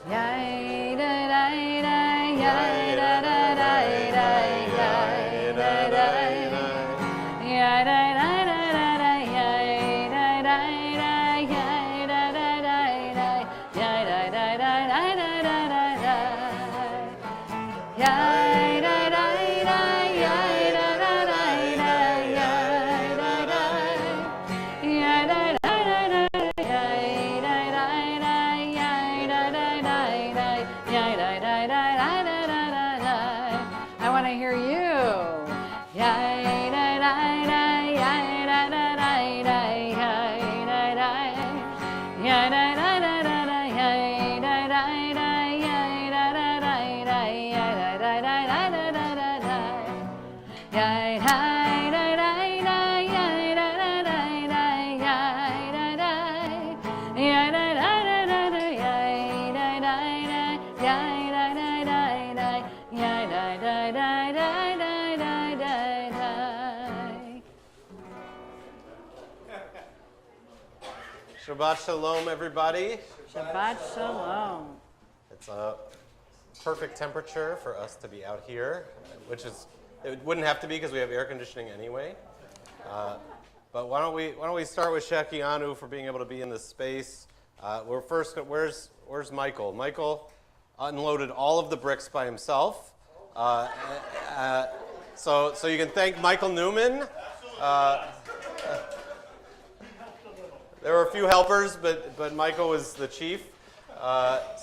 I want to hear you. Shabbat Shalom, everybody. Shabbat Shalom. It's a perfect temperature for us to be out here, which is, it wouldn't have to be because we have air conditioning anyway. But why don't we start with Shekianu for being able to be in this space. We're first, where's Michael? Michael unloaded all of the bricks by himself. So you can thank Michael Newman. There were a few helpers, but Michael was the chief.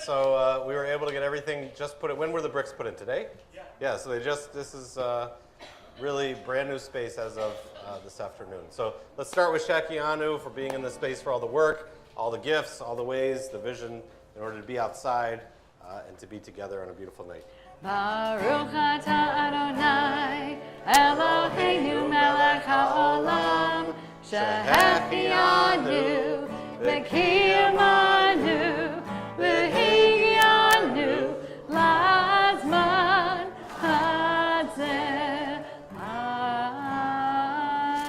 So we were able to get everything just put in. When were the bricks put in? Today? Yeah, so this is really brand new space as of this afternoon. So let's start with Shekianu for being in the space for all the work, all the gifts, all the ways, the vision in order to be outside and to be together on a beautiful night. Baruch atah Adonai, Eloheinu melech haolam, shehechianu, v'kiyamanu, v'higyanu, lazman hazeh.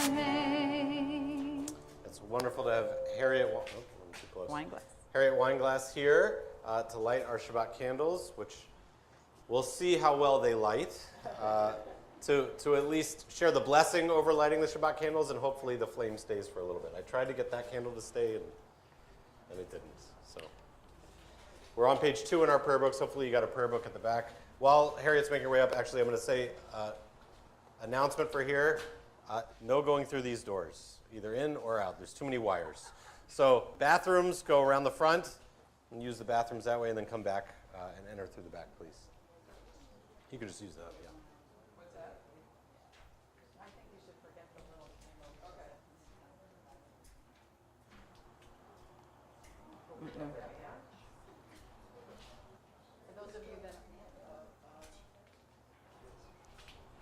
Amen. It's wonderful to have Harriet Wineglass here to light our Shabbat candles, which we'll see how well they light, to at least share the blessing over lighting the Shabbat candles, and hopefully the flame stays for a little bit. I tried to get that candle to stay, and it didn't. So we're on page 2 in our prayer books. Hopefully you got a prayer book at the back. While Harriet's making her way up, actually I'm going to say announcement for here, no going through these doors, either in or out. There's too many wires. So bathrooms, go around the front and use the bathrooms that way, and then come back and enter through the back, please. You could just use that, yeah. What's that? I think you should forget the little candle. Okay.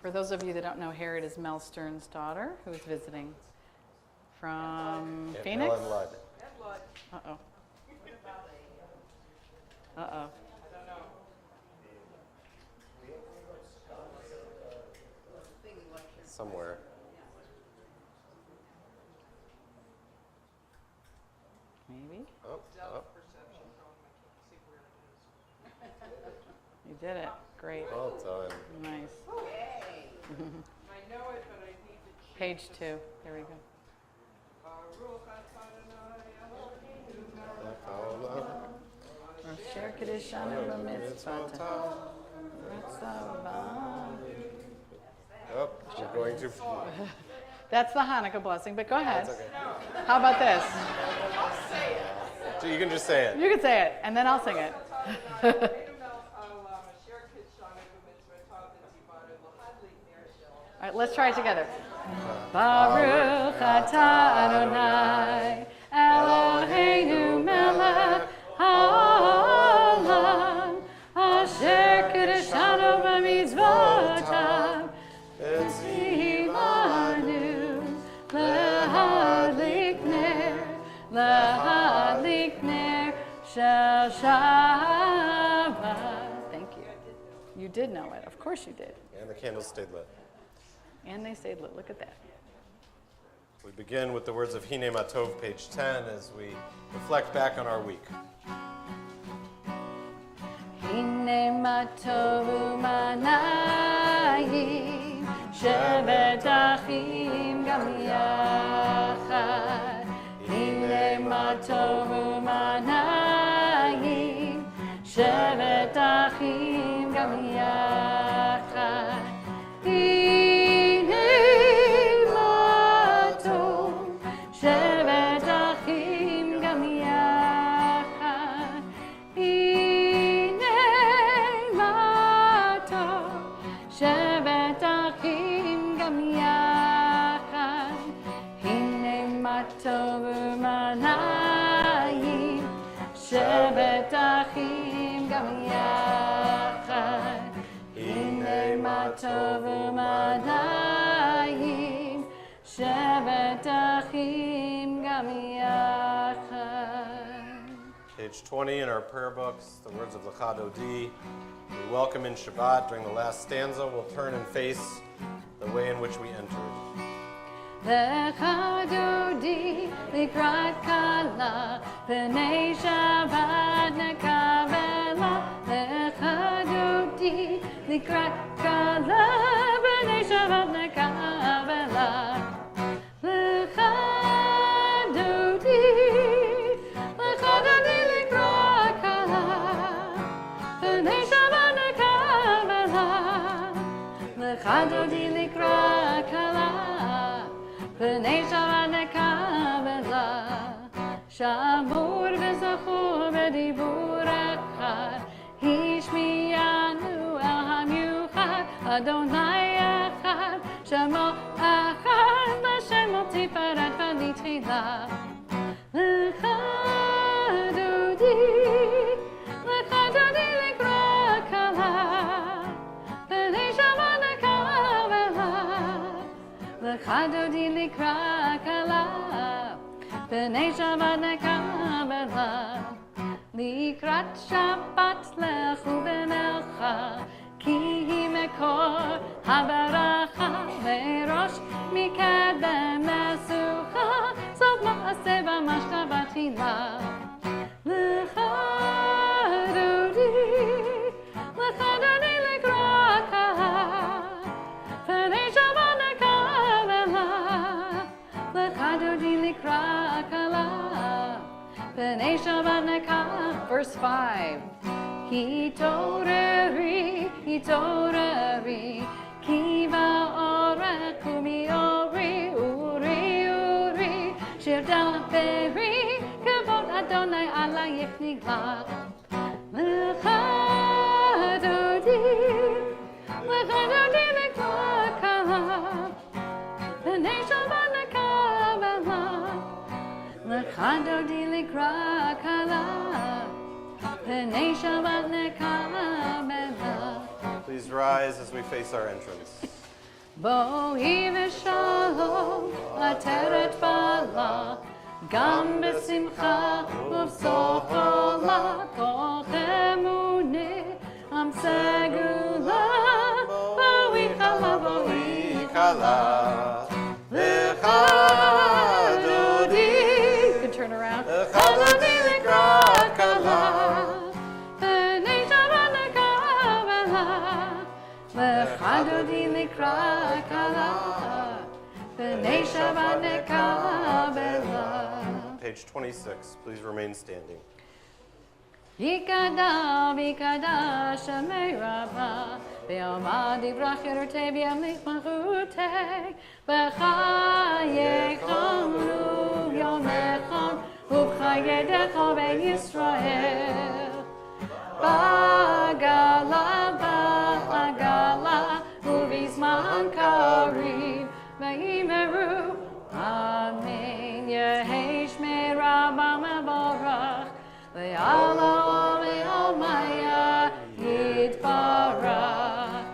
For those of you that don't know, Harriet is Mel Stern's daughter, who is visiting from Phoenix. Mel and Lud. Uh-oh. Uh-oh. Somewhere. Maybe. Oh. You did it. Great. Well done. Nice. I know it, but I need to change. Page 2. There we go. Oh, we're going to. That's the Hanukkah blessing, but go ahead. That's okay. How about this? So you can just say it. You can say it, and then I'll sing it. All right, let's try it together. Baruch atah Adonai, Eloheinu melech haolam, asher kiddushanu b'mitzvotav, tzivanu lehadlik ner shel Shabbat. Thank you. You did know it. Of course you did. And the candles stayed lit. And they stayed lit. Look at that. We begin with the words of Hine Matov, page 10, as we reflect back on our week. הנה מה טוב ומה נעים, שבת אחים גם יחד. הנה מה טוב ומה נעים, שבת אחים גם יחד. הנה מה טוב, שבת אחים גם יחד. הנה מה טוב, שבת אחים גם יחד. הנה מה טוב ומה נעים, שבת אחים גם יחד. הנה מה טוב ומה נעים, שבת אחים גם יחד. Page 20 in our prayer books, the words of Lecha Dodi. We welcome in Shabbat. During the last stanza, we'll turn and face the way in which we entered. Lecha Dodi likrat kala, pnei Shabbat nekavela. Lecha Dodi likrat kala, pnei Shabbat nekavela. Lecha Dodi likrat kala, pnei Shabbat nekavela. Lecha Dodi likrat kala, pnei Shabbat nekavela. Shamur v'zachur v'dibur echad, hishmiyanu el hamyuchad, Adonai echad, Shemo echad, L'Shem al tifaret v'litchila. Lecha Dodi likrat kala, pnei Shabbat nekavela. Lecha Dodi likrat kala, pnei Shabbat nekavela. Likrat Shabbat lechu b'melcha, ki hi mekor habaracha, merosh mikad b'mesucha, sof ma'aseh b'mashta b'tchila. Lecha Dodi likrat kala, pnei Shabbat nekavela. Lecha Dodi likrat kala, pnei Shabbat nekavela. Verse 5. Hitoreri, ki va'orech u'mi'ori, uri, shir da'beri, kavod Adonai ala yifnigla. Lecha Dodi likrat kala, pnei Shabbat nekavela. Lecha Dodi likrat kala, pnei Shabbat nekavela. Please rise as we face our entrance. Bo'hi v'shalom, ateret bala, gam b'simcha uv'sochola, koch emuneh, am segula, bo'hi chala, bo'hi chala. Lecha Dodi, you can turn around. Lecha Dodi likrat kala, pnei Shabbat nekavela. Lecha Dodi likrat kala, pnei Shabbat nekavela. Page 26, please remain standing. Yikada Shemei Rabbah, Be'omad Yivrach Yerutei B'yamlich Malchutei, B'chayei Chamru Yomechon, U'b'chayei Decho Bein Yisrael. Ba'agala, U'b'zman Karev, Ve'imeru, Amen. Yehei Shmei Rabbah Mevorach, Ve'ala Ve'almaya Yitbarach,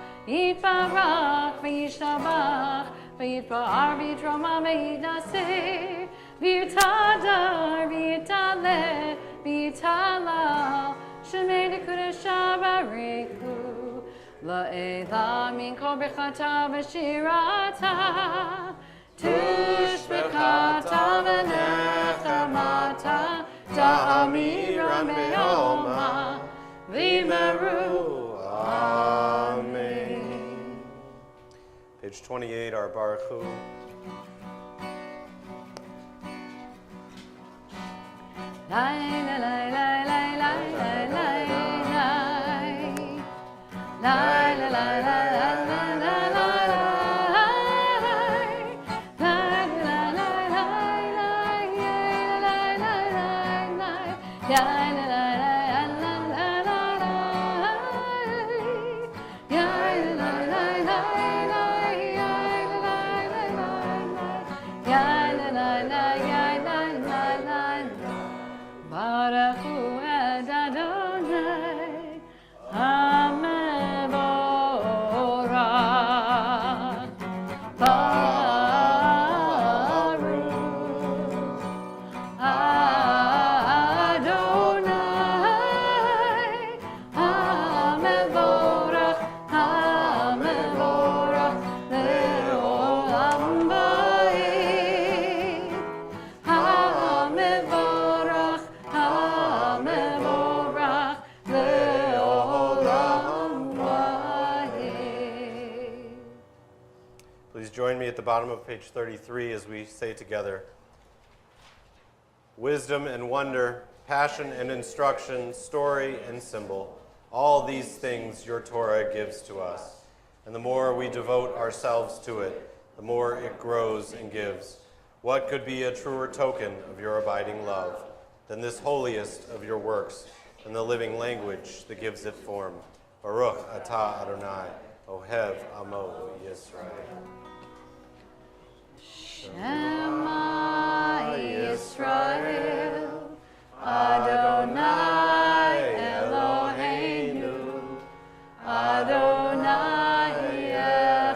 V'yishtabach, V'yitpa'ar V'yitroma V'yinaseh, V'yitadar V'yitaleh V'yitalal, Shemei Dekudesha Barechu, La'ela Min Kol Bechata V'shirata, Tushbechata V'nechamata, Ta'amiran Be'oma, V'meru. Amen. Page 28, our Baruch Hu. Lai, lai, lai, lai, lai, lai, lai, lai, lai. Lai, lai, lai, lai, lai, lai, lai, lai. Lai, lai, lai, lai, lai, lai, lai, lai, lai. Lai, lai, lai, lai, lai, lai, lai, lai. Lai, lai, lai, lai, lai, lai, lai, lai, lai. Baruch Hu et Adonai HaMevorach. Baruch Adonai HaMevorach. HaMevorach le'olam va'ed. HaMevorach. HaMevorach le'olam va'ed. Please join me at the bottom of page 33 as we say together, wisdom and wonder, passion and instruction, story and symbol, all these things your Torah gives to us. And the more we devote ourselves to it, the more it grows and gives. What could be a truer token of your abiding love than this holiest of your works and the living language that gives it form? Baruch atah Adonai, Ohev Amo Yisrael. Shema Yisrael, Adonai Eloheinu, Adonai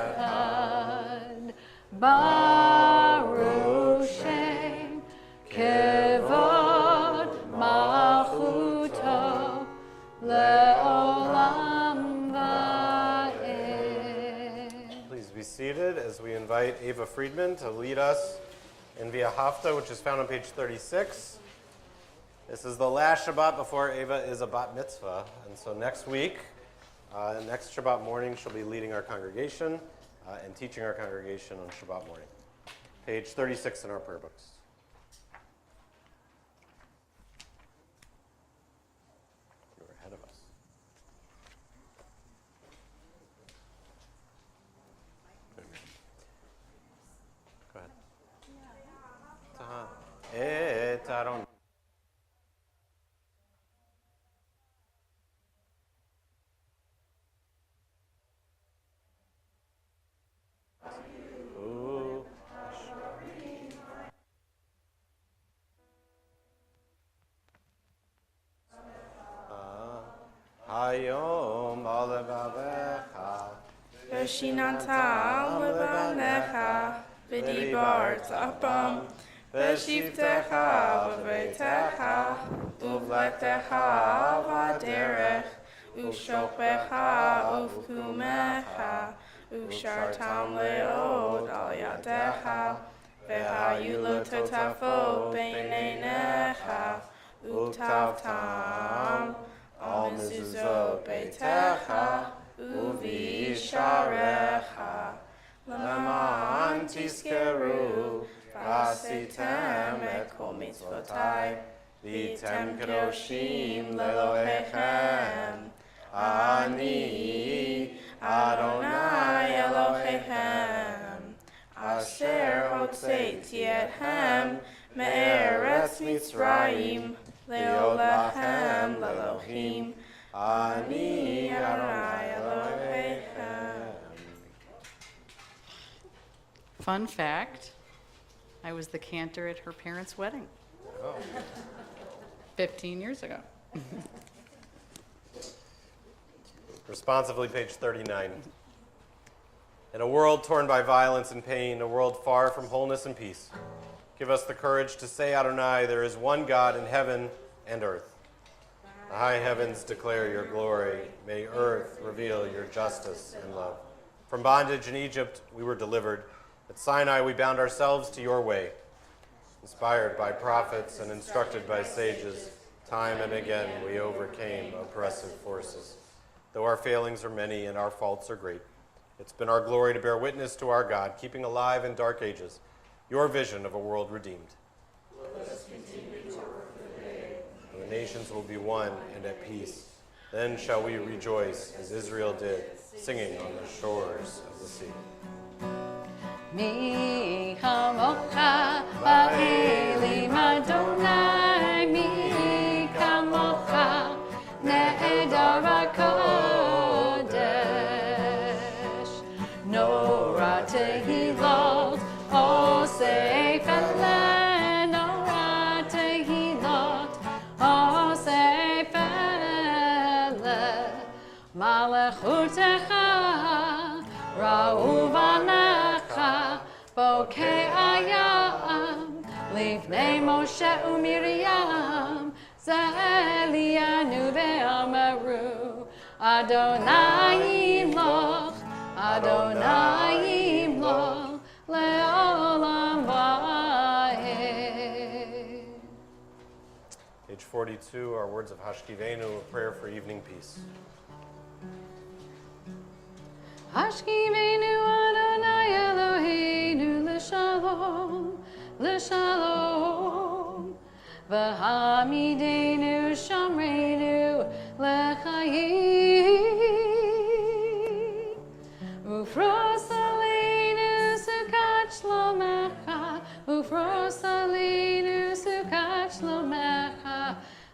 Echad, Baruch Shem Kevod Malchuto Le'olam Va'ed. Please be seated as we invite Ava Friedman to lead us in Via Hafta, which is found on page 36. This is the last Shabbat before Ava is a bat mitzvah. And so next week, next Shabbat morning, she'll be leading our congregation and teaching our congregation on Shabbat morning. Page 36 in our prayer books. You're ahead of us. Go ahead. Et Aaron. Hayom alevavecha. Veshinantam levanecha, v'dibarta bam, v'shivtecha v'veitecha, uvletecha v'derech, u'shokbecha uvkumecha, u'shartam leod al yadecha, v'hayu lo totafo beineinecha, u'tavtam al mezuzot beitecha, uvisharecha, leman tizkeru, v'asitem et kol mitzvotai, v'yitem kadoshim lelohechem, ani Adonai Elohechem, asher hotzeiti etchem me'eretz Mitzrayim, leolachem lelohim, ani Adonai Elohechem. Fun fact, I was the cantor at her parents' wedding Oh. 15 years ago. Responsively, page 39. In a world torn by violence and pain, a world far from wholeness and peace, give us the courage to say, Adonai, there is one God in heaven and earth. The high heavens declare your glory. May earth reveal your justice and love. From bondage in Egypt, we were delivered. At Sinai, we bound ourselves to your way. Inspired by prophets and instructed by sages, Time and again we overcame oppressive forces. Though our failings are many and our faults are great, it's been our glory to bear witness to our God, keeping alive in dark ages your vision of a world redeemed. Let us continue to work for the day. And the nations will be one and at peace. Then shall we rejoice as Israel did, singing on the shores of the sea. Mi kamocha ba'elim Adonai, mi kamocha ne'edar v'kodesh. Nora tehilot osef ele, nora tehilot osef ele. Malechutecha ra'u v'necha bokei ayam livnei Moshe u'Miriam ze'elianu ve'amaru Adonai yimloch Adonai yimloch le'olam va'ed. Page 42, our words of Hashkivenu, a prayer for evening peace. Hashkivenu Adonai Eloheinu l'shalom, l'shalom. V'hamidenu shamreinu l'chayim. Ufros aleinu sukat shlomecha, ufros aleinu sukat shlomecha.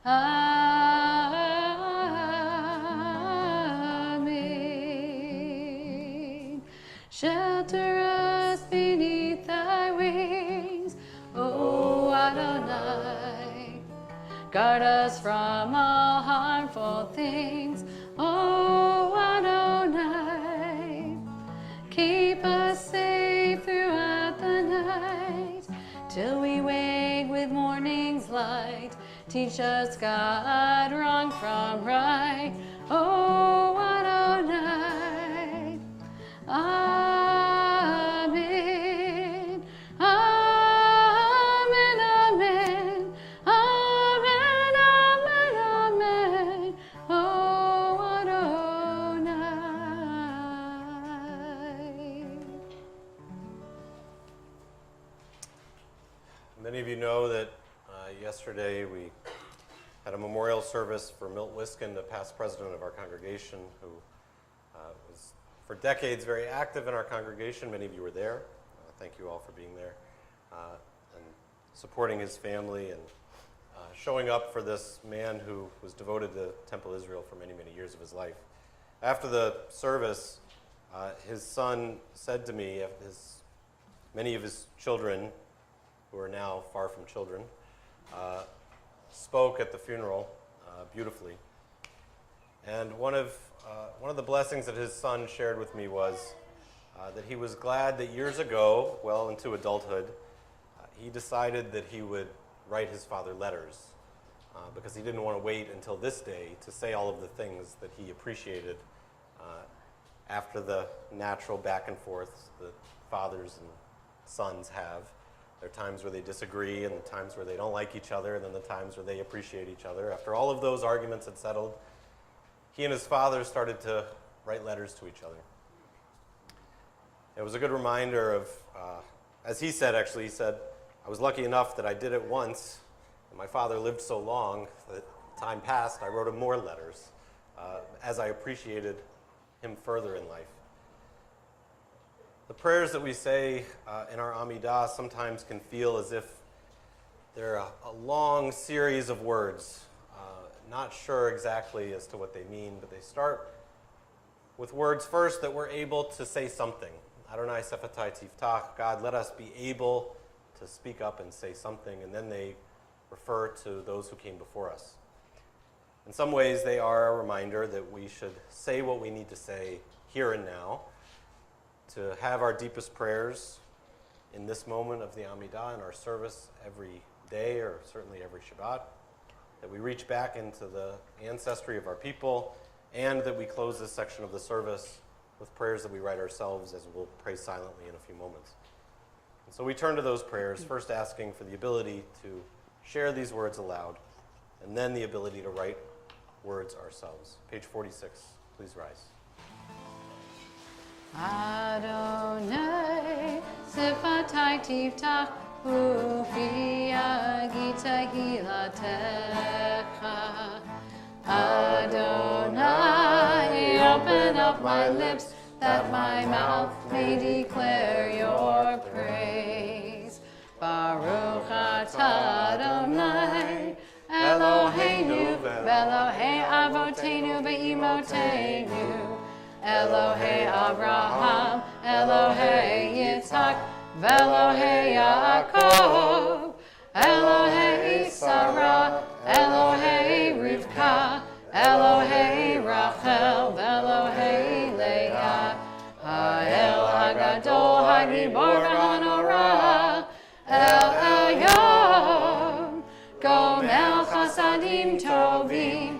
Amen. Shelter us beneath thy wings, O Adonai. Guard us from all harmful things, O Adonai. Keep us safe throughout the night, till we wake with morning's light. Teach us, God, wrong from right, O Adonai. Amen. Amen. Amen. Amen. Amen. Amen. O Adonai. Many of you know that yesterday we had a memorial service for Milt Wiskin, the past president of our congregation, who was for decades very active in our congregation. Many of you were there. Thank you all for being there and supporting his family and showing up for this man who was devoted to Temple Israel for many, many years of his life. After the service, his son said to me, many of his children, who are now far from children, spoke at the funeral beautifully. And one of the blessings that his son shared with me was that he was glad that years ago, well into adulthood, he decided that he would write his father letters because he didn't want to wait until this day to say all of the things that he appreciated after the natural back and forth that fathers and sons have. There are times where they disagree and the times where they don't like each other and then the times where they appreciate each other. After all of those arguments had settled, he and his father started to write letters to each other. It was a good reminder of, as he said, actually, he said, I was lucky enough that I did it once, and my father lived so long that time passed, I wrote him more letters as I appreciated him further in life. The prayers that we say in our Amidah sometimes can feel as if they're a long series of words, not sure exactly as to what they mean, but they start with words first that we're able to say something. Adonai Sefetai Tiftach, God, let us be able to speak up and say something, and then they refer to those who came before us. In some ways, they are a reminder that we should say what we need to say here and now, to have our deepest prayers in this moment of the Amidah in our service every day, or certainly every Shabbat, that we reach back into the ancestry of our people, and that we close this section of the service with prayers that we write ourselves, as we'll pray silently in a few moments. And so we turn to those prayers, first asking for the ability to share these words aloud, and then the ability to write words ourselves. Page 46, please rise. Adonai, sifatai tiftach ufi agita hilatecha. Adonai, open up my lips, that my mouth may declare your praise. Baruch atah Adonai, Eloheinu, Elohei Avotenu ve'imotenu, Elohei Abraham, Elohei Yitzhak, Ve'Elohei Yaakov, Elohei Sarah, Elohei Rivka, Elohei Rachel, Elohei Leah, Ha'el Hagadol, Hagibor Hanorah, El Elyon, Gomel Chasadim Tovim,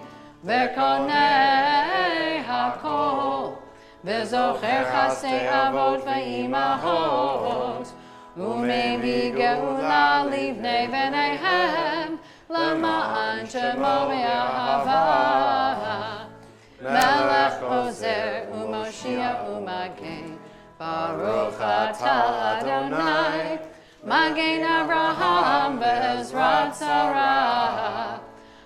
Ve'konei Hakol, Ve'zocher Chasei Avot Ve'imahot, Umevi Geula Livnei V'neihem, Lama'an Shemo Be'ahava, Melech Ozer U'Moshiach U'Magen, Baruch atah Adonai, Magen Avraham Be'ezrat Sarah,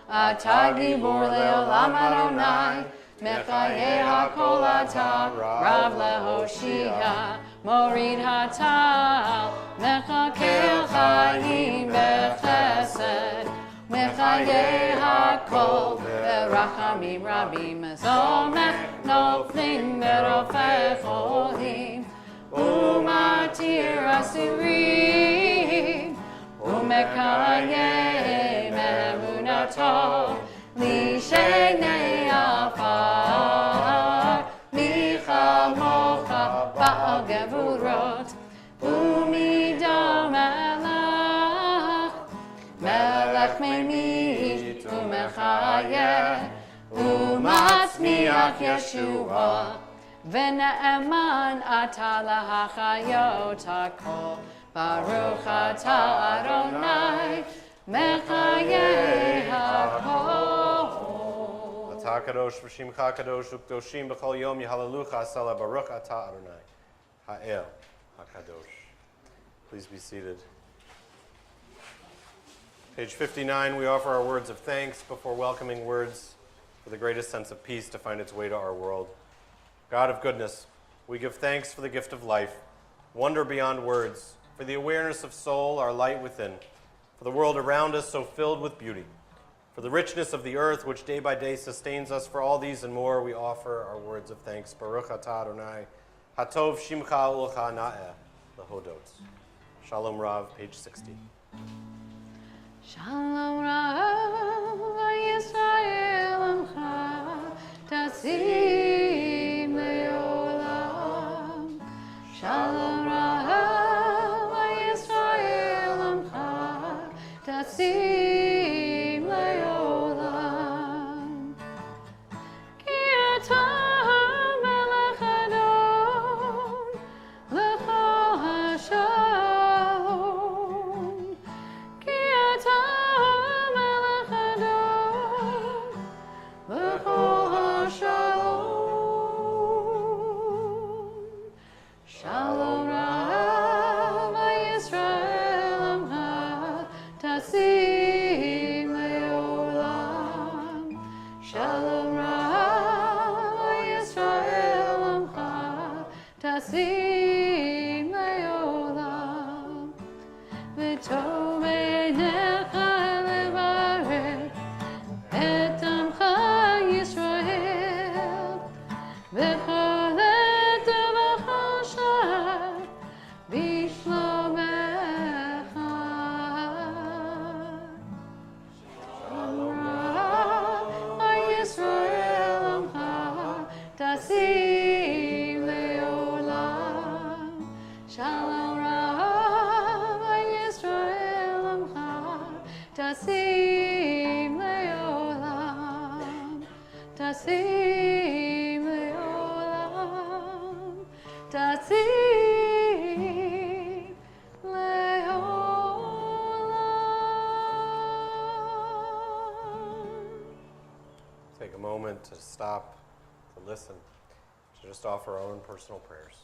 Atah Gibor Le'olam Adonai, Mechayeh HaKol Atah, Rav LeHoshia, Morid Hatal, Mechakel Chayim Bechesed, Mechayeh HaKol Berachamim Rabim, Zomech Noflim Berofech Olim, Umatir Asirim, Umekayem Emunato, Lishenei Afar, Michamocha Ba'al Gevurot, Umidom Melech, Melech Memit Umechayeh, Umatzmiach Yeshua, V'ne'eman atah lahachayot hakol, Baruch atah Adonai, Mechayeh hakol. Atah kadosh v'shimcha kadosh u'kdoshim b'chol yom yehalalucha asala Baruch atah Adonai, Ha'el HaKadosh. Please be seated. Page 59, we offer our words of thanks before welcoming words for the greatest sense of peace to find its way to our world. God of goodness, we give thanks for the gift of life, wonder beyond words, for the awareness of soul, our light within, for the world around us so filled with beauty, for the richness of the earth which day by day sustains us. For all these and more, we offer our words of thanks. Baruch atah Adonai, Hatov Shimcha Ulcha Na'eh, Lehodot. Shalom Rav, page 60. Shalom Rav, Yisrael Amcha, Tasim Leolam. Shalom Rav, Yisrael Amcha, Tasim Leolam. Ki atah melech Adon, lechol hashalom. Ki atah melech Adon, lechol hashalom. Shalom Rav, Yisrael Amcha, Tasim Leolam. Shalom Rav, Yisrael Amcha, Tasim Leolam. V'tov einecha levarech et amcha Yisrael, v'chol et v'chol shar b'shlomecha. Shalom Rav, Yisrael Amcha, Tasim Leolam. Shalom Rav, Yisrael Amcha, Tasim Leolam. Tasim Leolam. Tasim Leolam. take a moment to stop, to listen, to just offer our own personal prayers.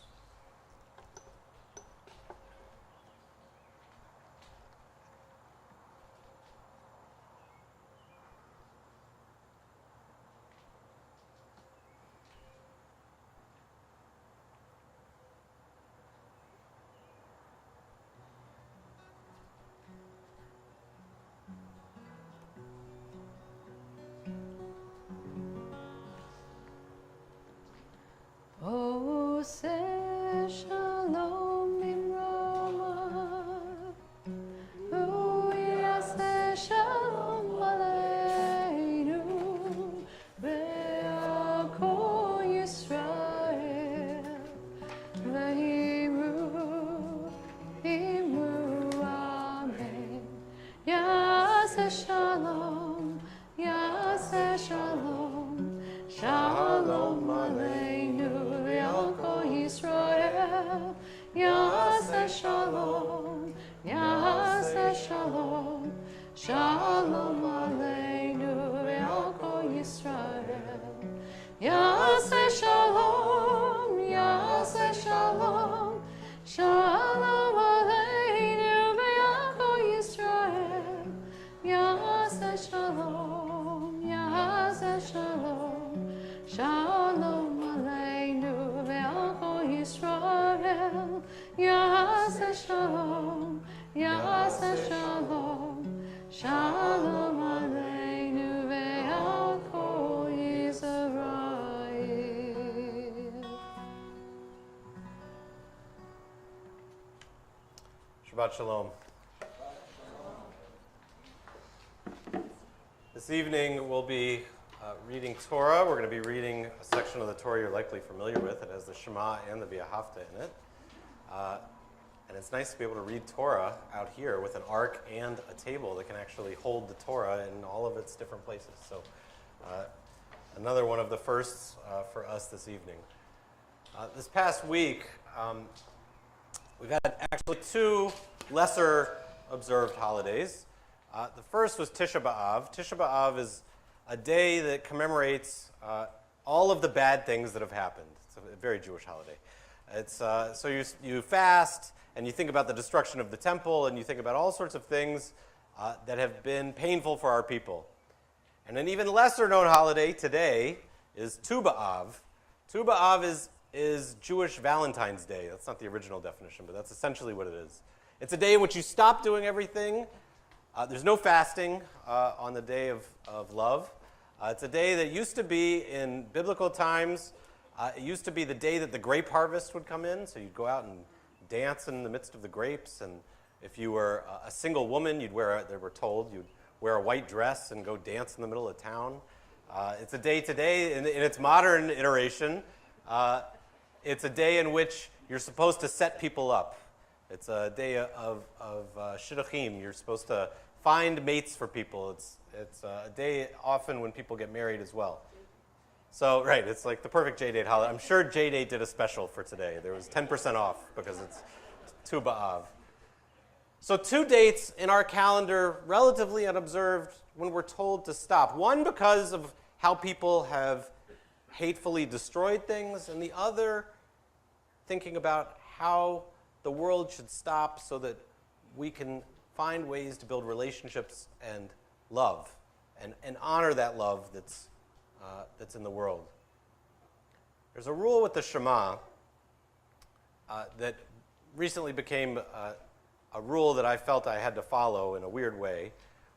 Oh, say shalom imroma. Oh, yes, say shalom aleinu. Be'ako Yisrael. Ve'imru, imru, amen. Yaseh shalom, yaseh shalom. Shalom aleinu. Israel, Yaseh Shalom, Yaseh Shalom, Shalom Aleinu, Yalko Yisrael, Yaseh Shalom, Yaseh Shalom, Shalom Aleinu, Yalko Yisrael, Yaseh Shalom, Yaseh Shalom, Shalom Aleinu. Israel, Yaseh Shalom, Yaseh Shalom, Shalom Aleinu ve'al kol Yisrael. Shabbat Shalom. This evening we'll be reading Torah. We're going to be reading a section of the Torah you're likely familiar with. It has the Shema and the V'ahavta in it. And it's nice to be able to read Torah out here with an ark and a table that can actually hold the Torah in all of its different places. So another one of the firsts for us this evening. This past week, we've had actually two lesser observed holidays. The first was Tisha B'Av. Tisha B'Av is a day that commemorates all of the bad things that have happened. It's a very Jewish holiday. It's so you fast and you think about the destruction of the temple and you think about all sorts of things that have been painful for our people. And an even lesser known holiday today is Tu B'Av. Tu B'Av is Jewish Valentine's Day. That's not the original definition, but that's essentially what it is. It's a day in which you stop doing everything. There's no fasting on the day of love. It's a day that used to be in biblical times. It used to be the day that the grape harvest would come in. So you'd go out and dance in the midst of the grapes. And if you were a single woman, you'd wear a white dress and go dance in the middle of town. It's a day today, in its modern iteration, it's a day in which you're supposed to set people up. It's a day of shidduchim. You're supposed to find mates for people. It's a day often when people get married as well. So, right, it's like the perfect J-Date holiday. I'm sure J-Date did a special for today. There was 10% off because it's Tu B'Av. So 2 dates in our calendar, relatively unobserved, when we're told to stop. One because of how people have hatefully destroyed things, and the other thinking about how the world should stop so that we can find ways to build relationships and love and honor that love that's in the world. There's a rule with the Shema that recently became a rule that I felt I had to follow in a weird way,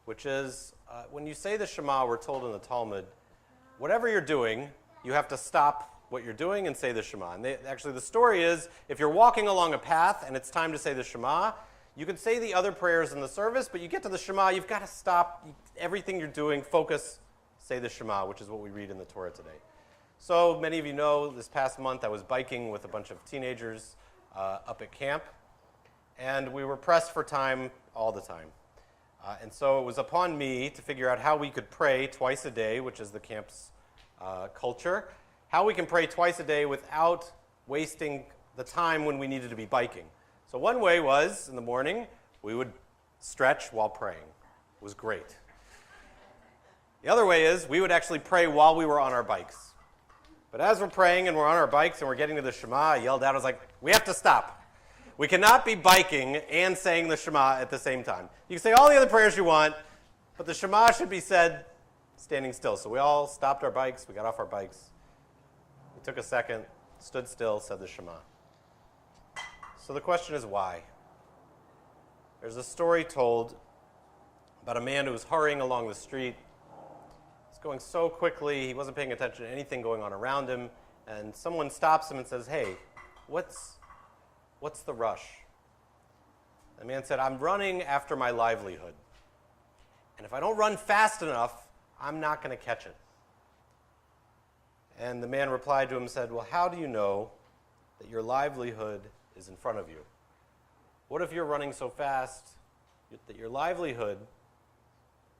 which is when you say the Shema, we're told in the Talmud, whatever you're doing, you have to stop what you're doing and say the Shema. And actually the story is, if you're walking along a path and it's time to say the Shema, you can say the other prayers in the service, but you get to the Shema, you've got to stop everything you're doing, focus, say the Shema, which is what we read in the Torah today. So many of you know, this past month I was biking with a bunch of teenagers up at camp, and we were pressed for time all the time. And so it was upon me to figure out how we could pray twice a day, which is the camp's culture, how we can pray twice a day without wasting the time when we needed to be biking. So one way was, in the morning, we would stretch while praying. It was great. The other way is we would actually pray while we were on our bikes. But as we're praying and we're on our bikes and we're getting to the Shema, I yelled out, I was like, we have to stop. We cannot be biking and saying the Shema at the same time. You can say all the other prayers you want, but the Shema should be said standing still. So we all stopped our bikes, we got off our bikes. We took a second, stood still, said the Shema. So the question is why? There's a story told about a man who was hurrying along the street. He's going so quickly, he wasn't paying attention to anything going on around him, and someone stops him and says, hey, what's the rush? The man said, I'm running after my livelihood. And if I don't run fast enough, I'm not going to catch it. And the man replied to him and said, well, how do you know that your livelihood is in front of you? What if you're running so fast that your livelihood,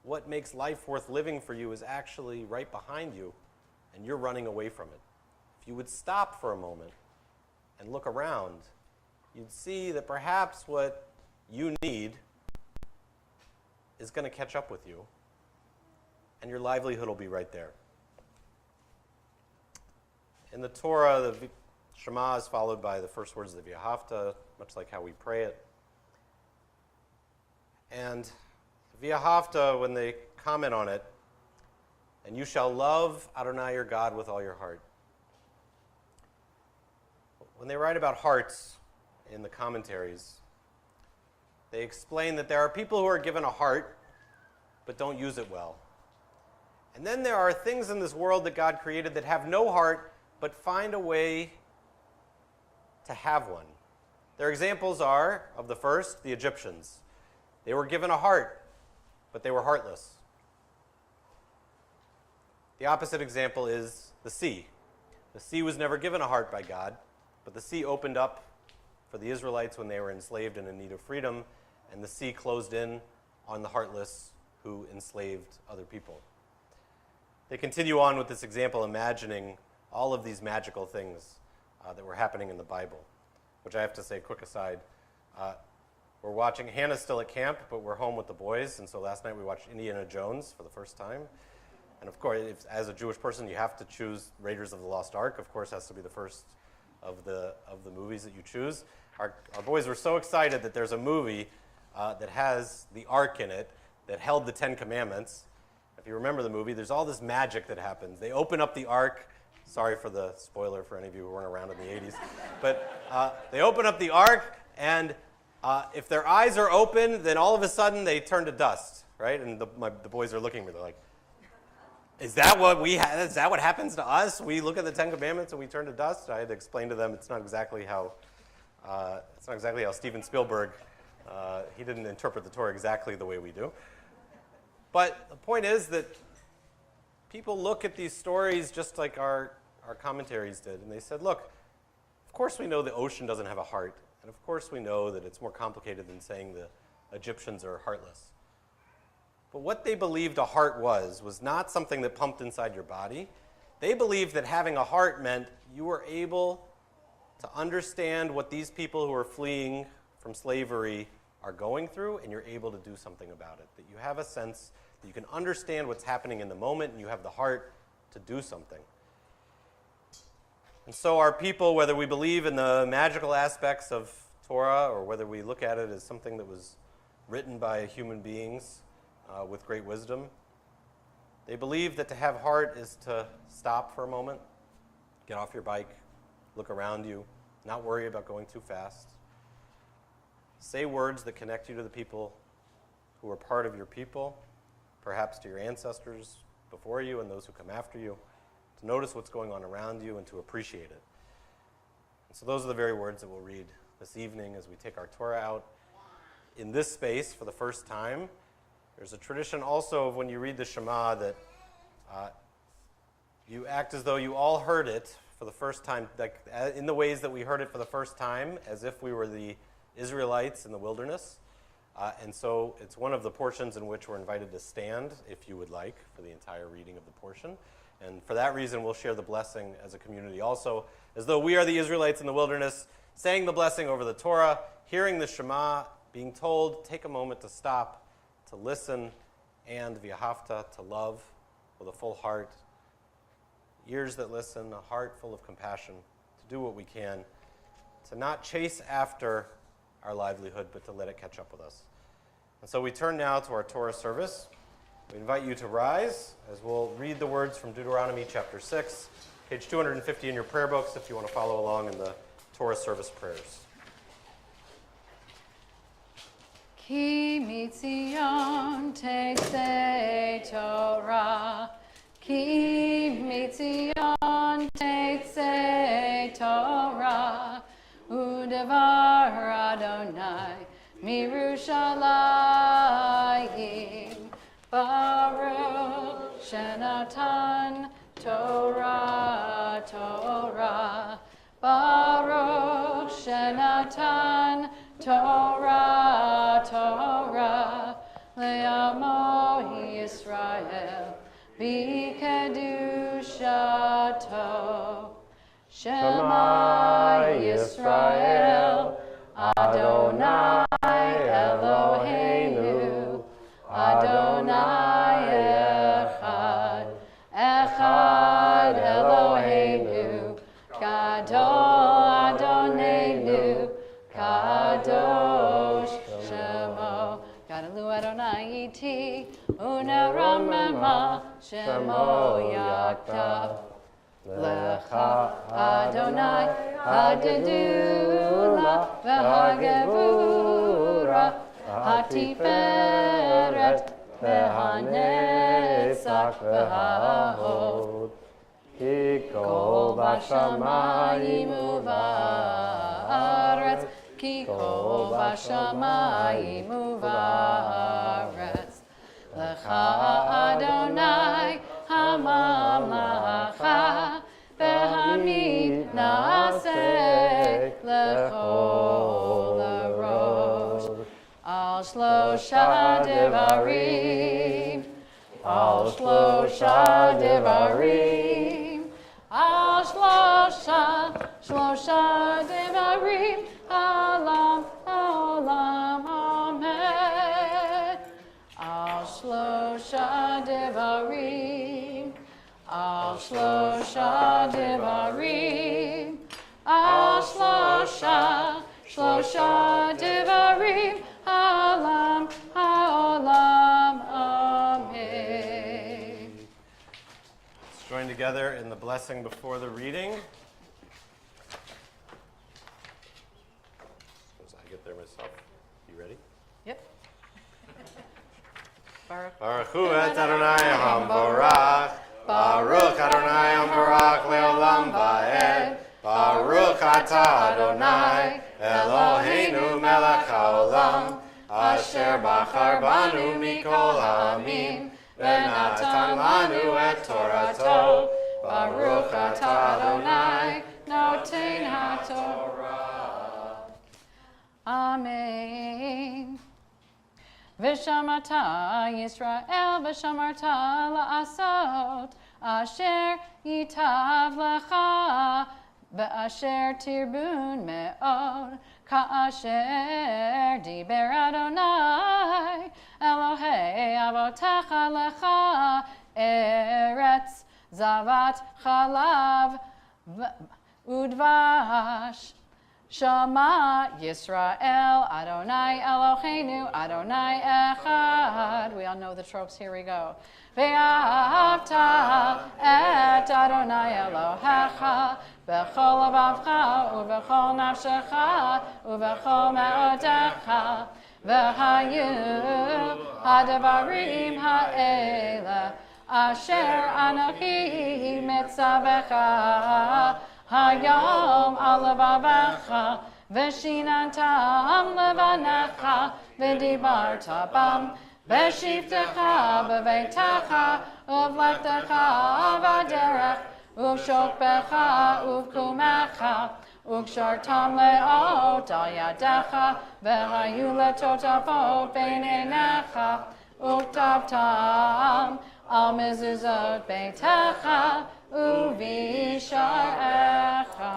what makes life worth living for you, is actually right behind you, and you're running away from it? If you would stop for a moment and look around, you'd see that perhaps what you need is going to catch up with you, and your livelihood will be right there. In the Torah, the Shema is followed by the first words of the V'ahavta, much like how we pray it. And V'ahavta, when they comment on it, and you shall love Adonai your God with all your heart. When they write about hearts in the commentaries, they explain that there are people who are given a heart but don't use it well. And then there are things in this world that God created that have no heart but find a way to have one. Their examples are, of the first, the Egyptians. They were given a heart, but they were heartless. The opposite example is the sea. The sea was never given a heart by God, but the sea opened up for the Israelites when they were enslaved and in need of freedom, and the sea closed in on the heartless who enslaved other people. They continue on with this example, imagining all of these magical things that were happening in the Bible, which I have to say, quick aside, we're watching, Hannah's still at camp, but we're home with the boys, and so last night we watched Indiana Jones for the first time. And of course, as a Jewish person, you have to choose Raiders of the Lost Ark. Of course, has to be the first of the movies that you choose. Our boys were so excited that there's a movie that has the Ark in it that held the Ten Commandments. If you remember the movie, there's all this magic that happens. They open up the Ark. Sorry for the spoiler for any of you who weren't around in the 80s. But they open up the Ark, and if their eyes are open, then all of a sudden they turn to dust, right? And the boys are looking at me. They're like, is that what happens to us? We look at the Ten Commandments and we turn to dust? I had to explain to them it's not exactly how Steven Spielberg, he didn't interpret the Torah exactly the way we do. But the point is that people look at these stories just like our commentaries did, and they said, look, of course we know the ocean doesn't have a heart, and of course we know that it's more complicated than saying the Egyptians are heartless. But what they believed a heart was not something that pumped inside your body. They believed that having a heart meant you were able to understand what these people who are fleeing from slavery are going through, and you're able to do something about it. That you have a sense that you can understand what's happening in the moment, and you have the heart to do something. And so our people, whether we believe in the magical aspects of Torah or whether we look at it as something that was written by human beings with great wisdom, they believe that to have heart is to stop for a moment, get off your bike, look around you, not worry about going too fast, say words that connect you to the people who are part of your people, perhaps to your ancestors before you and those who come after you, to notice what's going on around you and to appreciate it. And so those are the very words that we'll read this evening as we take our Torah out. In this space, for the first time, there's a tradition also of when you read the Shema that you act as though you all heard it for the first time, like in the ways that we heard it for the first time, as if we were the Israelites in the wilderness. And so it's one of the portions in which we're invited to stand, if you would like, for the entire reading of the portion. And for that reason, we'll share the blessing as a community also, as though we are the Israelites in the wilderness, saying the blessing over the Torah, hearing the Shema, being told, take a moment to stop, to listen, and v'ahavta, to love with a full heart, ears that listen, a heart full of compassion, to do what we can, to not chase after our livelihood, but to let it catch up with us. And so we turn now to our Torah service. We invite you to rise as we'll read the words from Deuteronomy chapter 6, page 250 in your prayer books if you want to follow along in the Torah service prayers. Ki mitzion tetzei Torah, ki mitzion tetzei Torah, u'devar Adonai mirushalayim, Baruch shenatan Torah, Torah, Baruch shenatan Torah, Torah, le'amo Yisrael, b'kedushato. Shema Yisrael, Adonai Eloheinu, Adonai Echad, Echad Eloheinu, Gadol Adonenu, Kadosh Shemo, Gadalu Adonai iti, uneramema Shemo Yaktav. Lecha Adonai Hagedula v'hagevura Hatiferet v'hanetzach v'hahod Ki kol b'shamayim u'va'aretz Ki kol b'shamayim u'va'aretz Lecha Adonai Hamamlacha V'hamid Naseh Lechol Rosh Al Shlosha Devarim Al Shlosha Devarim Al Shlosha Devarim Olam Olam Amen Al Shlosha Devarim Al Shlosha Devarim Al Shlosha Devarim Olam Olam Amen. Let's join together in the blessing before the reading. As I get there myself. You ready? Yep. Baruch. Baruch hu et Adonai hamborach. Baruch Adonai hamborach leolam va'ed. Baruch atah Adonai Eloheinu melech haolam. Asher bachar banu mikol ha'amim. V'natan lanu et Torato. Baruch atah Adonai Noten haTorah. Amen. V'shamarta Yisrael v'shamarta la'asot asher yitav lecha v'asher tirbun me'od ka'asher diber Adonai Elohei avotecha lecha eretz zavat chalav udvash Shema Yisrael, Adonai Eloheinu, Adonai Echad. We all know the tropes, here we go. Ve'ahavta et Adonai Elohecha, b'chol levavcha, u'b'chol nafshecha, u'b'chol me'odecha, v'hayu ha'devarim ha'ela, asher anochi mitzavecha, Hayom alavavecha v'shinantam levanecha v'dibarta bam v'shiftecha b'veitecha uv'lechtecha v'derech uv'shokbecha uv'kumecha uv'shartam le'ot al yadecha v'hayu letotafot b'neinecha uv'tavtam al mezuzot beitecha Uvisharecha.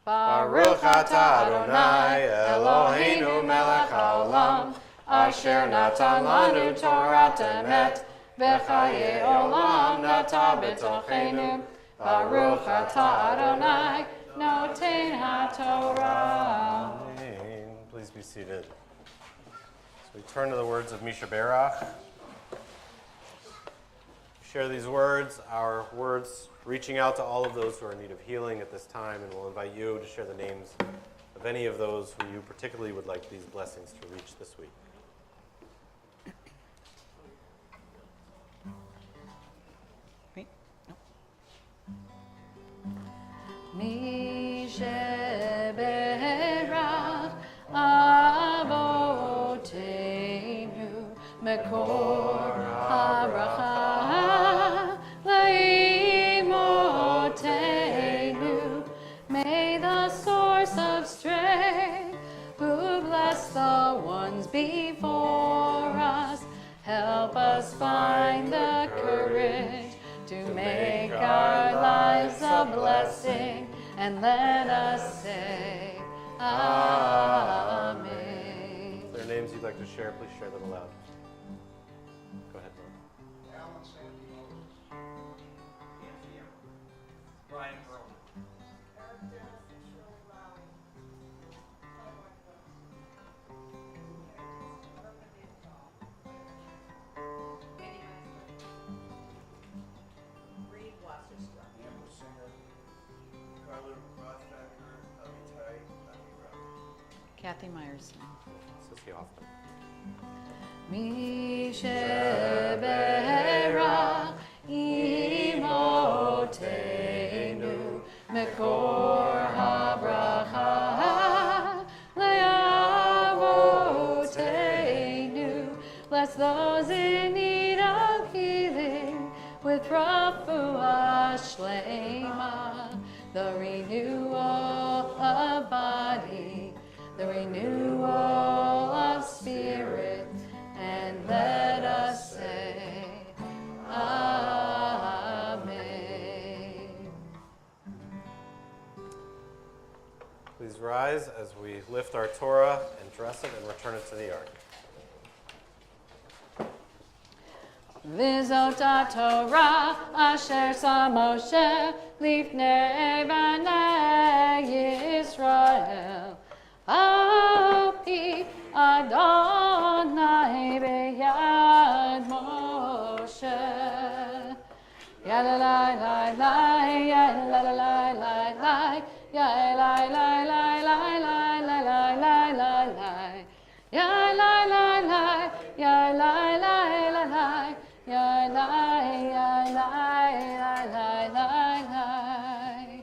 Baruch atah Adonai Eloheinu melech haolam asher natan lanu Torah emet v'chaye olam nata b'tochenu, Baruch atah Adonai, noten haTorah. Amen. Please be seated. So we turn to the words of Misha Berach. Share these words, our words reaching out to all of those who are in need of healing at this time, and we'll invite you to share the names of any of those who you particularly would like these blessings to reach this week. Misha Berach Avotenu Mekor HaBracha Leimotenu. May the source of strength, who bless the ones before us, help us find the courage to make our lives a blessing, and let us say, Amen. If there are names you'd like to share, please share them aloud. Go ahead, Lord. Alan Sandy Moses, Nancy Emmer, Brian Perlman, Eric Dennis and Shirley Lowry. Reed Wasserstruck. Amber Singer, Carla Rothsteiner, Avitai, Amira. Kathy Meyerson. Sissy Hoffman. Misha Berach Imotenu Mekor HaBracha Le'avotenu. Bless those in need of healing with Refuah Shlema, the renewal of body, the renewal of spirit, and let us say, Amen. Please rise as we lift our Torah and dress it and return it to the ark. V'zot Torah asher sa Moshe lifnei banei Yisrael, al pi Adonai beyad Moshe. Yalalai lai lai, yalalai lai lai, yalalai lai lai lai lai lai lai lai lai lai, yalalai lai lai, yalalai lai lai lai, yalalai yalalai lai lai lai lai.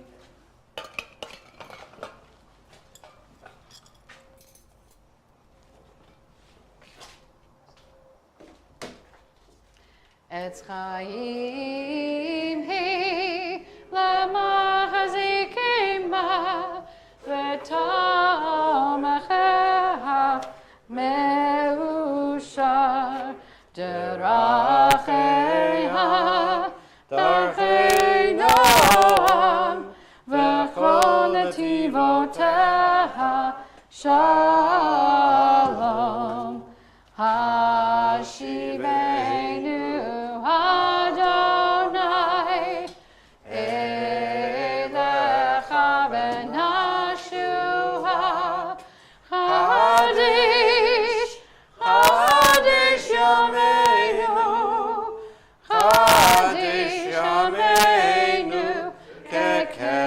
Etz Chaim hi lamachazikima v'tomacheha meushar deracheha darchei noam v'chol netivoteha shalom. Hashivenu Adonai elecha v'nashuha Chadish, Chadish yameinu, Chadish yameinu kekedem.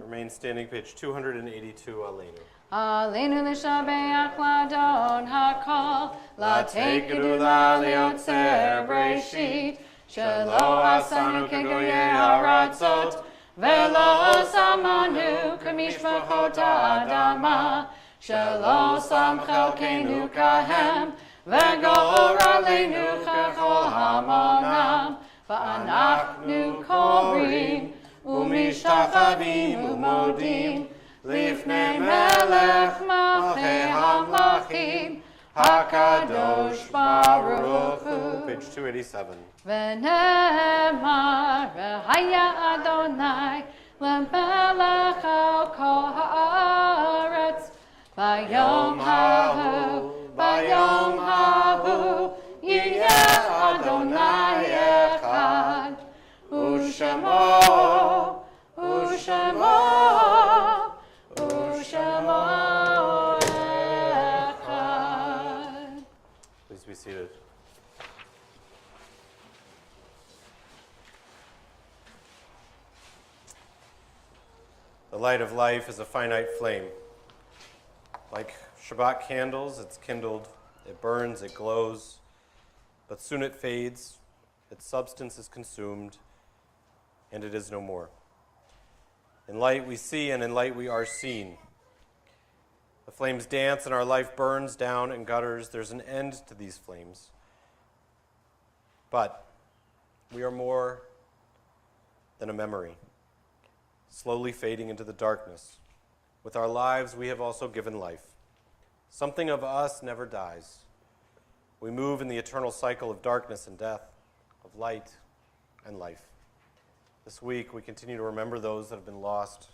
Remain standing, page 282, Aleinu. Aleinu l'shabeach l'adon hakol, l'atei gedula liotzer breshit, shelo asanu kegoyei haratzot, velo samanu kamishpachot ha'adama, shelo sam chelkenu kahem, v'gor aleinu kechol hamonam, v'anachnu korim, umishtachavim umodim, Lifnei melech malchei hamlachim, hakadosh baruch hu. Page 287. V'nemar v'haya Adonai lemelech al kol haaretz, bayom hahu light of life is a finite flame. Like Shabbat candles, it's kindled, it burns, it glows, but soon it fades, its substance is consumed, and it is no more. In light we see, and in light we are seen. The flames dance, and our life burns down and gutters. There's an end to these flames. But we are more than a memory, slowly fading into the darkness. With our lives, we have also given life. Something of us never dies. We move in the eternal cycle of darkness and death, of light and life. This week, we continue to remember those that have been lost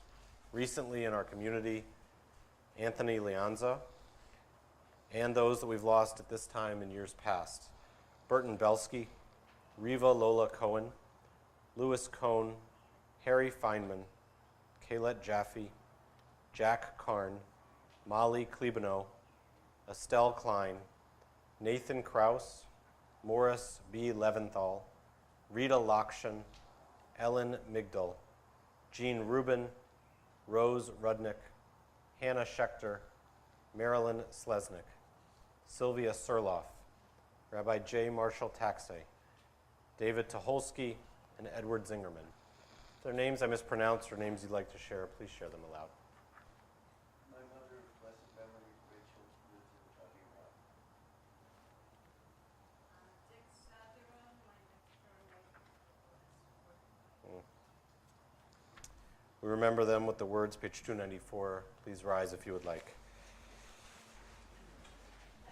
recently in our community, Anthony Leanza, and those that we've lost at this time in years past, Burton Belsky, Riva Lola Cohen, Louis Cohn, Harry Feynman, Kaylet Jaffe, Jack Karn, Molly Klebano, Estelle Klein, Nathan Kraus, Morris B. Leventhal, Rita Lakshan, Ellen Migdal, Jean Rubin, Rose Rudnick, Hannah Schechter, Marilyn Slesnick, Sylvia Surloff, Rabbi J. Marshall Taxay, David Tucholsky, and Edward Zingerman. If there are names I mispronounced or names you'd like to share, please share them aloud. My mother, blessed memory, Rachel, lives in Tahira. We remember them with the words, page 294. Please rise if you would like.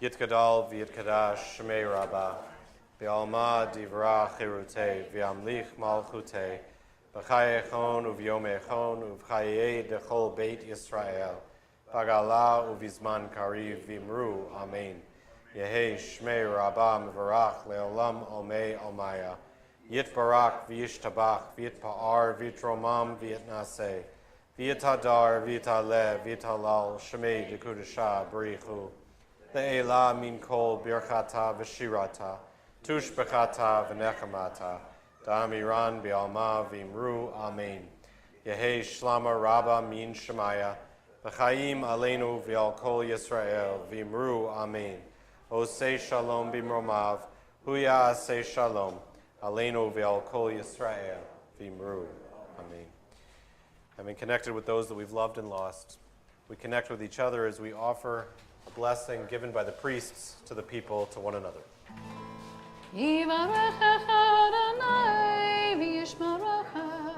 Yitkadal v'yitkadash shemei rabbah, v'alma divra chirutei, v'amlich malchutei, v'chayechon uv'yomechon, uv'chayei dechol beit Yisrael, v'gala uv'izman kariv v'imru, amen. Yehei shmei rabbah mevarach le'olam omei omaya. Yitbarak v'yishtabach v'yitpa'ar v'yitromam v'yitnaseh v'yitadar v'yitaleh v'yitalal shemei dekudasha b'richu le'ela min kol birchata v'shirata tushbechata v'nechamata da'amiran b'alma v'imru amen. Yehei shlama rabba min shemaya v'chaim aleinu v'al kol Yisrael v'imru amen. Osei shalom b'mromav huya asei shalom Aleinu ve'al kol Yisrael v'imru. Amen. Having connected with those that we've loved and lost, we connect with each other as we offer a blessing given by the priests to the people, to one another.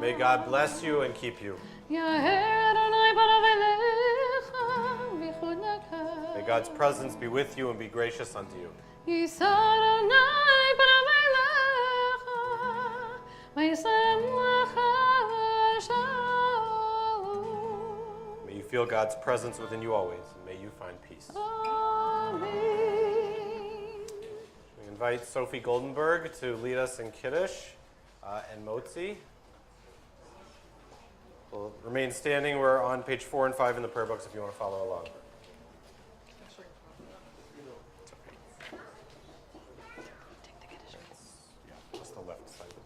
May God bless you and keep you. May God's presence be with you and be gracious unto you. May you feel God's presence within you always, and may you find peace. Amen. We invite Sophie Goldenberg to lead us in Kiddush and Motzi. We'll remain standing. We're on page 4 and 5 in the prayer books if you want to follow along. Just the left side of the page.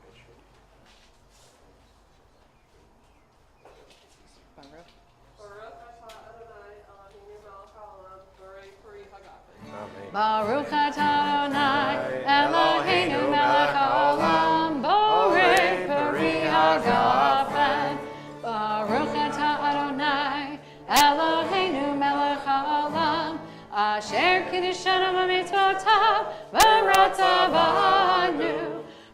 Baruch atah Adonai Eloheinu melech haolam borei peri hagafen. Baruch atah Adonai Eloheinu melech haolam asher kiddushanu b'mitzvotav v'rata banu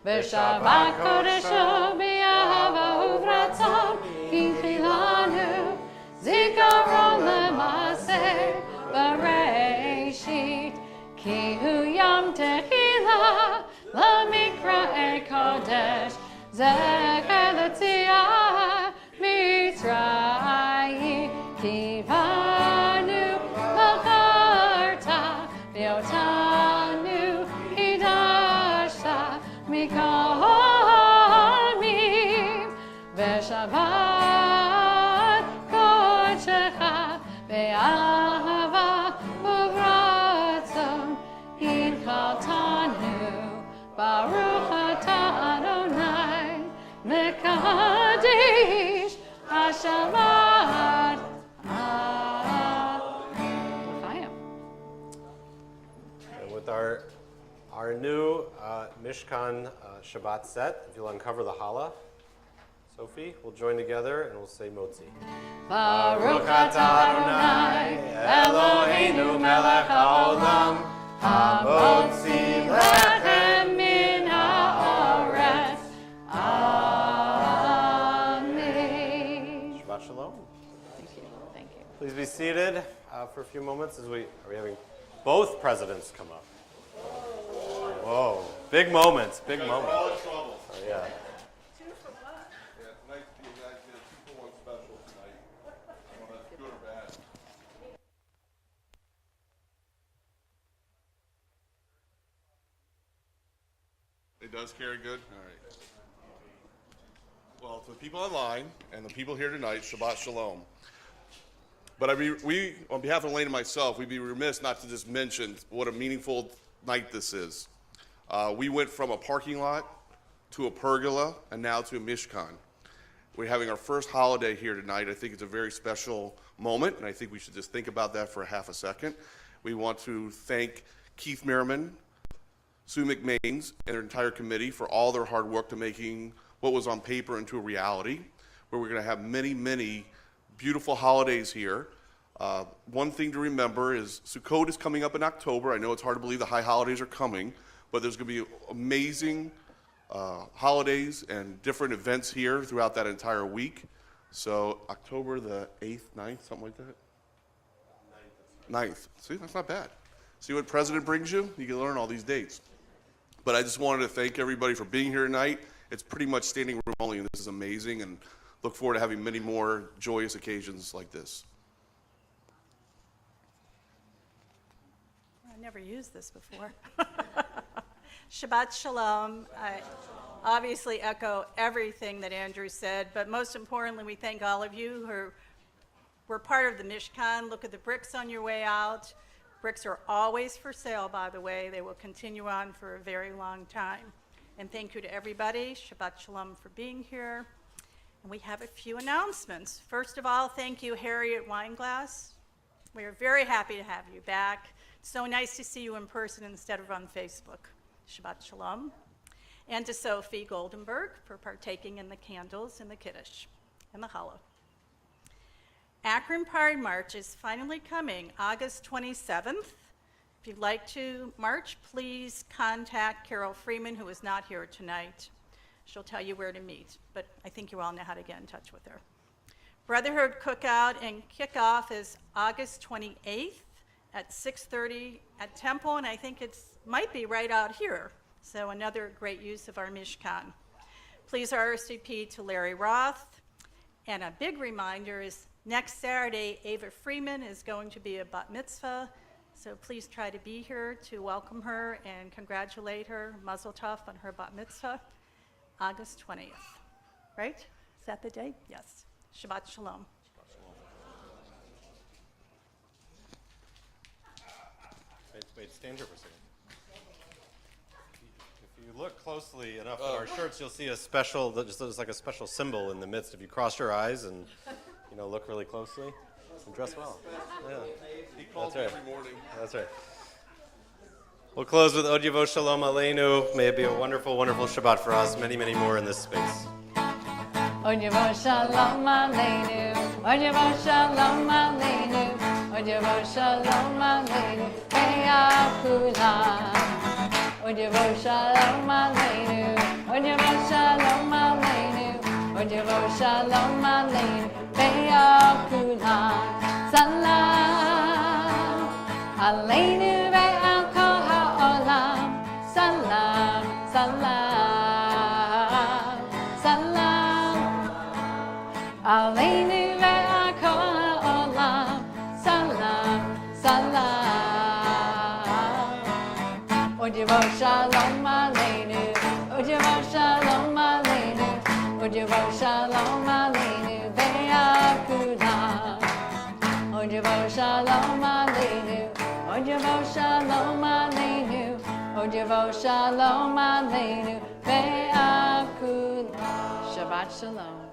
b'shabbat kodesho b'yahava uvratzon kinchilanu zikaron l'maser b'reishit ki hu yam tehila l'mikra kodesh zecher l'tziah mitzrayim kivanu b'charta v'otanu hidashta mikol mim v'shabbat kodesh ve'ahava uvratzon inchaltanu Baruch atah Adonai mekadosh hashamayim Mishkan Shabbat set. If you'll uncover the challah, Sophie, we'll join together and we'll say Motzi. Baruch atah Adonai, Eloheinu melech haolam, hamotzi lechem min haaretz. Amen. Shabbat shalom. Thank you. Thank you. Please be seated for a few moments as are we having both presidents come up. Whoa, big moments, big moments. All in trouble. Oh, yeah. Two for what? Yeah, tonight you guys get a 2-for-1 special tonight. I don't know if it's good or bad. It does carry good? All right. Well, to the people online and the people here tonight, Shabbat Shalom. But we, on behalf of Elaine and myself, we'd be remiss not to just mention what a meaningful night this is. We went from a parking lot to a pergola and now to a Mishkan. We're having our first holiday here tonight. I think it's a very special moment, and I think we should just think about that for a half a second. We want to thank Keith Merriman, Sue McMains, and their entire committee for all their hard work to making what was on paper into a reality, where we're going to have many, many beautiful holidays here. One thing to remember is Sukkot is coming up in October. I know it's hard to believe the high holidays are coming, but there's going to be amazing holidays and different events here throughout that entire week. So October the 8th, 9th, something like that? 9th. See, that's not bad. See what President brings you? You can learn all these dates. But I just wanted to thank everybody for being here tonight. It's pretty much standing room only, and this is amazing, and look forward to having many more joyous occasions like this. I never used this before. Shabbat Shalom. I obviously echo everything that Andrew said, but most importantly, we thank all of you who were part of the Mishkan. Look at the bricks on your way out. Bricks are always for sale, by the way. They will continue on for a very long time. And thank you to everybody. Shabbat Shalom for being here. And we have a few announcements. First of all, thank you, Harriet Weinglass. We are very happy to have you back. So nice to see you in person instead of on Facebook. Shabbat Shalom. And to Sophie Goldenberg for partaking in the candles and the Kiddush and the challah. Akron Pride March is finally coming, August 27th. If you'd like to march, please contact Carol Freeman, who is not here tonight. She'll tell you where to meet, but I think you all know how to get in touch with her. Brotherhood Cookout and Kickoff is August 28th at 6:30 at Temple, and I think it might be right out here. So another great use of our Mishkan. Please RSVP to Larry Roth. And a big reminder is next Saturday, Ava Freeman is going to be a bat mitzvah. So please try to be here to welcome her and congratulate her, mazel tov, on her bat mitzvah, August 20th. Right? Is that the date? Yes. Shabbat Shalom. Wait, stand here for a second. If you look closely enough at our shirts, you'll see a special, there's like a special symbol in the midst. If you cross your eyes and, look really closely, and dress well. Yeah. He calls That's right. every morning. That's right. We'll close with Od Yavo Shalom Aleinu. May it be a wonderful, wonderful Shabbat for us. Many, many more in this space. Od Yavo Shalom Aleinu, Od Yavo Shalom Aleinu, Od Yavo Shalom Aleinu, Be'ah Kulam. Od Yavo Shalom Aleinu, Od Yavo Shalom Aleinu, Od Yavo Shalom Aleinu, Be'ah Kulam. Salam Aleinu ve'al kol ha'olam. Salam, salam, salam Aleinu ve'al kol ha'olam. Salam, salam Od Yavo Shalom Aleinu, Od Yavo Shalom Aleinu, Od Yavo Shalom Aleinu, Be'ah Kulam. Od Yavo Shalom Aleinu, Od Yavo Shalom Aleinu, Od Yavo Shalom Aleinu, Be'ah Kulam. Shabbat Shalom.